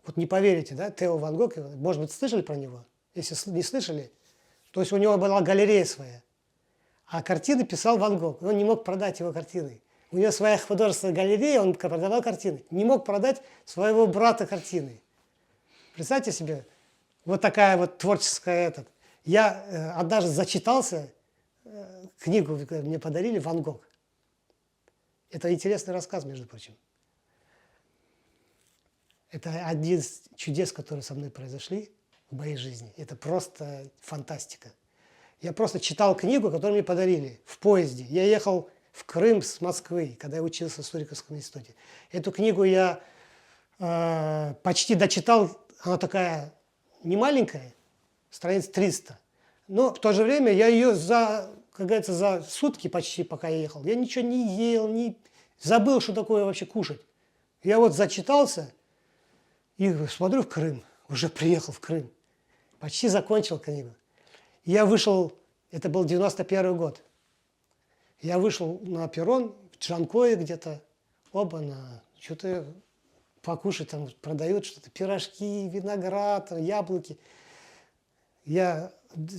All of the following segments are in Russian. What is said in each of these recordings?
Вот не поверите, да, Тео Ван Гог, может быть, слышали про него? Если не слышали, то есть у него была галерея своя. А картины писал Ван Гог. Он не мог продать его картины. У него своя художественная галерея, он продавал картины. Не мог продать своего брата картины. Представьте себе, вот такая вот творческая этот. Я однажды зачитался, книгу мне подарили, Ван Гог. Это интересный рассказ, между прочим. Это один из чудес, которые со мной произошли в моей жизни. Это просто фантастика. Я просто читал книгу, которую мне подарили в поезде. Я ехал в Крым с Москвы, когда я учился в Суриковском институте. Эту книгу я почти дочитал. Она такая не маленькая, страниц 300. Но в то же время я ее как говорится, за сутки почти, пока я ехал, я ничего не ел, забыл, что такое вообще кушать. Я вот зачитался и смотрю в Крым. Уже приехал в Крым. Почти закончил книгу. Я вышел, это был 91 год. Я вышел на перрон, в Джанкое где-то, что-то покушать там продают, что-то пирожки, виноград, яблоки. Я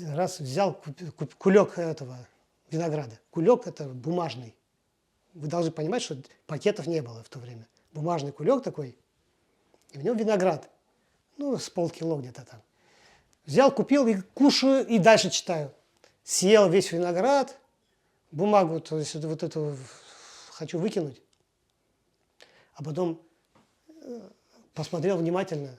раз взял кулек этого винограда. Кулек это бумажный. Вы должны понимать, что пакетов не было в то время. Бумажный кулек такой, и в нем виноград. Ну, с полкило где-то там. Взял, купил и кушаю, и дальше читаю. Съел весь виноград, бумагу, то есть вот эту хочу выкинуть. А потом посмотрел внимательно.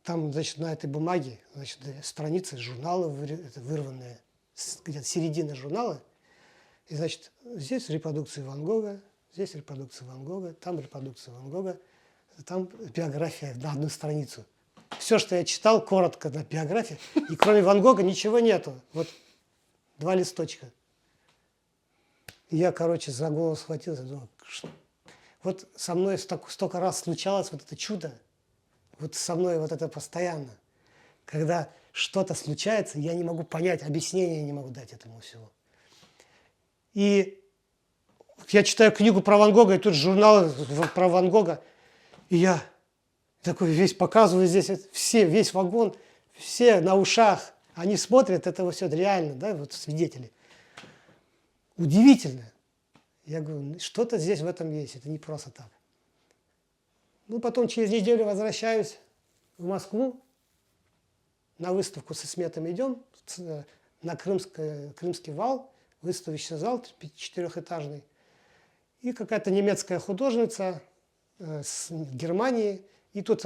Там, значит, на этой бумаге, значит, страницы журнала вырванные, где-то середина журнала. И, значит, здесь репродукции Ван Гога, здесь репродукция Ван Гога, там репродукция Ван Гога, там биография на одну страницу. Все, что я читал, коротко на биографии, и кроме Ван Гога ничего нету. Вот 2 листочка. И я, короче, за голову схватился, думал, вот со мной столько раз случалось вот это чудо, вот со мной вот это постоянно. Когда что-то случается, я не могу понять, объяснения не могу дать этому всему. И я читаю книгу про Ван Гога, и тут журнал про Ван Гога, и я такой весь показываю здесь, все, весь вагон, все на ушах, они смотрят, это все реально, да, вот свидетели. Удивительно. Я говорю, что-то здесь в этом есть, это не просто так. Ну, потом через неделю возвращаюсь в Москву, на выставку со сметами идем, на Крымский вал, выставочный зал 4-этажный. И какая-то немецкая художница с Германии, и тут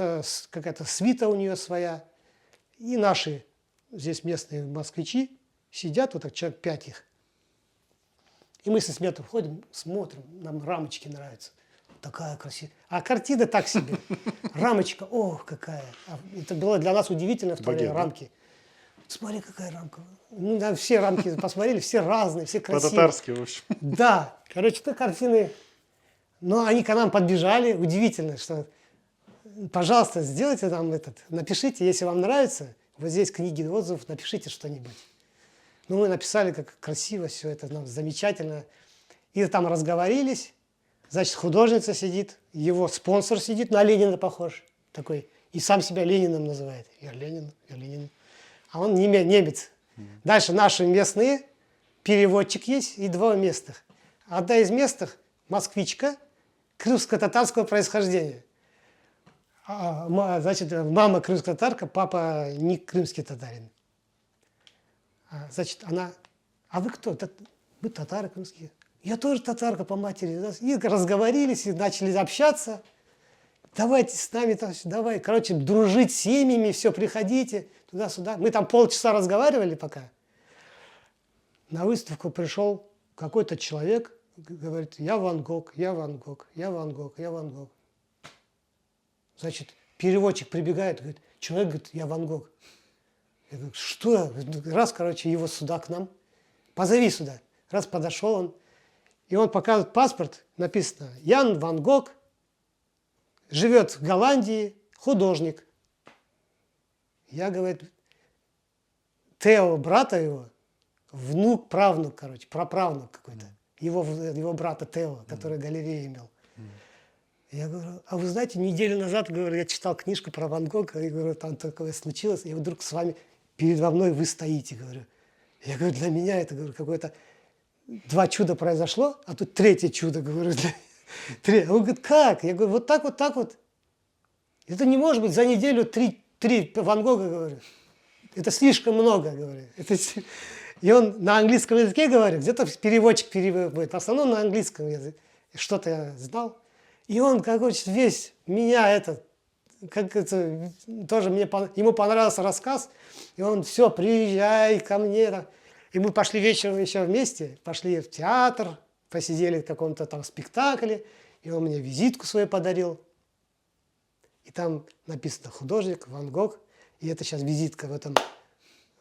какая-то свита у нее своя, и наши здесь местные москвичи сидят, вот так человек 5 их. И мы со Сметом ходим, смотрим, нам рамочки нравятся. Такая красивая. А картина так себе. Рамочка, ох, какая. Это было для нас удивительно в то время, рамки. Смотри, какая рамка. Ну, да, все рамки посмотрели, все разные, все красивые. По-татарски, в общем. Да, короче, это картины. Но они к нам подбежали, удивительно, что, пожалуйста, сделайте нам напишите, если вам нравится, вот здесь книги отзывов, напишите что-нибудь. Ну, мы написали, как красиво все это, нам замечательно. И там разговорились, значит, художница сидит, его спонсор сидит, на Ленина похож такой, и сам себя Лениным называет. Я Ленин, я Ленин. А он немец. Дальше наши местные, переводчик есть и 2 местных. Одна из местных москвичка крымско-татарского происхождения. Значит, мама крымско-татарка, папа не крымский татарин. Значит, она, а вы кто? Вы татары крымские. Я тоже татарка по матери. И разговорились, и начали общаться. Давайте с нами, давай, короче, дружить с семьями, все, приходите туда-сюда. Мы там полчаса разговаривали пока. На выставку пришел какой-то человек, говорит, я Ван Гог, я Ван Гог, я Ван Гог, я Ван Гог. Значит, переводчик прибегает, говорит, человек говорит, я Ван Гог. Я говорю, что? Раз, короче, его сюда к нам, позови сюда. Раз подошел он, и он показывает паспорт, написано, Ян Ван Гог, живет в Голландии, художник. Я, говорит, Тео, брата его, внук, правнук, короче, праправнук какой-то, его брата Тео, который галерею имел. Я говорю, а вы знаете, неделю назад, говорю, я читал книжку про Ван Гога, и говорю, там такое случилось, и вдруг с вами передо мной вы стоите, говорю. Я говорю, для меня это, говорю, какое-то 2 чуда произошло, а тут 3-е чудо, говорю. А он говорит, как? Я говорю, вот так вот, так вот. Это не может быть за неделю 3 Ван Гога, говорю. Это слишком много, говорю. И он на английском языке говорит, где-то переводчик переводит, в основном на английском языке. Что-то я знал. И он, как хочет, весь меня как это, тоже ему понравился рассказ, и он, все, приезжай ко мне. И мы пошли вечером еще вместе, пошли в театр, посидели в каком-то там спектакле, и он мне визитку свою подарил. И там написано художник Ван Гог, и это сейчас визитка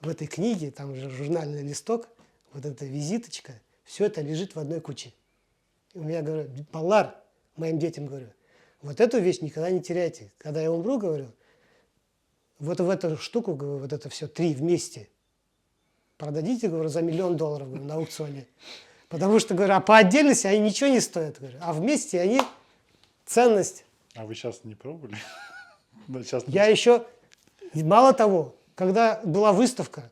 в этой книге, там уже журнальный листок, вот эта визиточка, все это лежит в одной куче. И у меня, говорю, Баллар, моим детям говорю, вот эту вещь никогда не теряйте. Когда я умру, говорю, вот в эту штуку, говорю, вот это все 3 вместе продадите, говорю, за $1 000 000, говорю, на аукционе. Потому что, говорю, а по отдельности они ничего не стоят, говорю, а вместе они ценность. А вы сейчас не пробовали? Я еще, мало того, когда была выставка,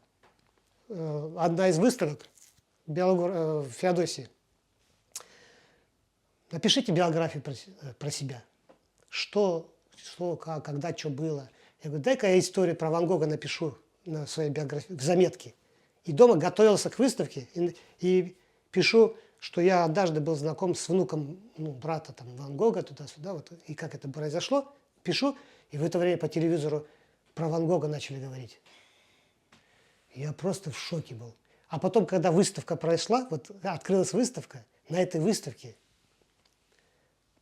одна из выставок в Феодосии, напишите биографию про себя. Что, как, когда, что было. Я говорю, дай-ка я историю про Ван Гога напишу на своей биографии, в заметке. И дома готовился к выставке и пишу, что я однажды был знаком с внуком брата там, Ван Гога, туда-сюда, вот, и как это произошло, пишу, и в это время по телевизору про Ван Гога начали говорить. Я просто в шоке был. А потом, когда выставка прошла, вот открылась выставка, на этой выставке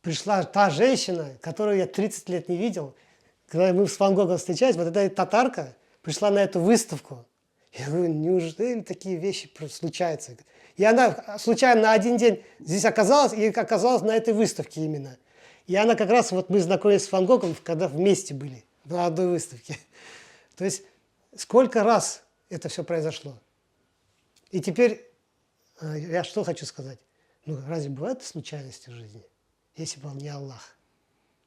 пришла та женщина, которую я 30 лет не видел. Когда мы с Ван Гогом встречались, вот эта татарка пришла на эту выставку. Я говорю, неужели такие вещи случаются? И она случайно на один день здесь оказалась, и оказалась на этой выставке именно. И она как раз, вот мы знакомились с Ван Гогом, когда вместе были на одной выставке. То есть сколько раз это все произошло. И теперь я что хочу сказать? Ну, разве бывают случайности в жизни, если бы он не Аллах?